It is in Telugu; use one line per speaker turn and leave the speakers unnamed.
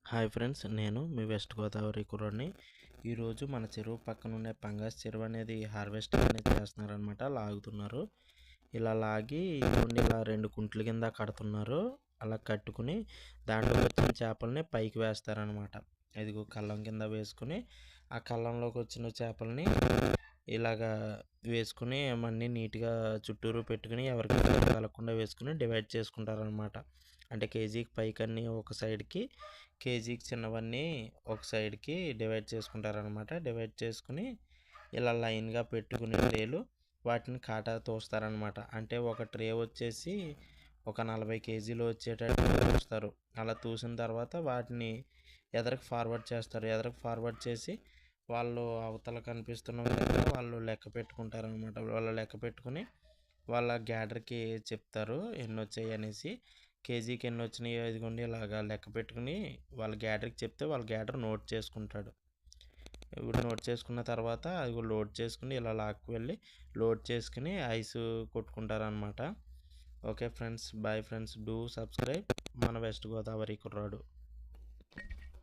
హాయ్ ఫ్రెండ్స్, నేను మీ వెస్ట్ గోదావరి కుర్రాడిని. ఈరోజు మన చెరువు పక్కన ఉండే పంగాస్ చెరువు అనేది హార్వెస్టింగ్ అనేది చేస్తున్నారనమాట. లాగుతున్నారు. ఇలా లాగి ఇదిగోండి ఇలా 2 కుంట్ల కింద కడుతున్నారు. అలా కట్టుకుని దాంట్లోకి వచ్చిన చేపల్ని పైకి వేస్తారనమాట. ఇదిగో కళ్ళం కింద వేసుకుని ఆ కళ్ళంలోకి వచ్చిన చేపల్ని ఇలాగా వేసుకుని అన్నీ నీట్గా చుట్టూరు పెట్టుకుని ఎవరికి కలగకుండా వేసుకుని డివైడ్ చేసుకుంటారనమాట. అంటే కేజీకి పైకన్నీ ఒక సైడ్కి, కేజీకి చిన్నవన్నీ ఒక సైడ్కి డివైడ్ చేసుకుంటారనమాట. డివైడ్ చేసుకుని ఇలా లైన్గా పెట్టుకుని ట్రేలు వాటిని కాటా తోస్తారనమాట. అంటే ఒక ట్రే వచ్చేసి ఒక 40 కేజీలు వచ్చేటట్టు తూస్తారు. అలా తూసిన తర్వాత వాటిని ఎదరికి ఫార్వర్డ్ చేస్తారు. ఎదరికి ఫార్వర్డ్ చేసి వాళ్ళు అవతల కనిపిస్తున్న విధంగా వాళ్ళు లెక్క పెట్టుకుంటారనమాట. వాళ్ళు లెక్క పెట్టుకుని వాళ్ళ గ్యాడర్కి చెప్తారు ఎన్ని వచ్చాయి అనేసి. కేజీకి ఎన్ని వచ్చినాయో ఇదిగోండి ఇలాగా లెక్క పెట్టుకుని వాళ్ళ గ్యాడర్కి చెప్తే వాళ్ళ గ్యాడర్ నోట్ చేసుకుంటాడు. ఇప్పుడు నోట్ చేసుకున్న తర్వాత అది లోడ్ చేసుకుని ఇలా లాక్కు వెళ్ళి లోడ్ చేసుకుని ఐస్ కొట్టుకుంటారనమాట. Okay friends, bye friends, do subscribe మన వెస్ట్ గోదావరి కుర్రాడు.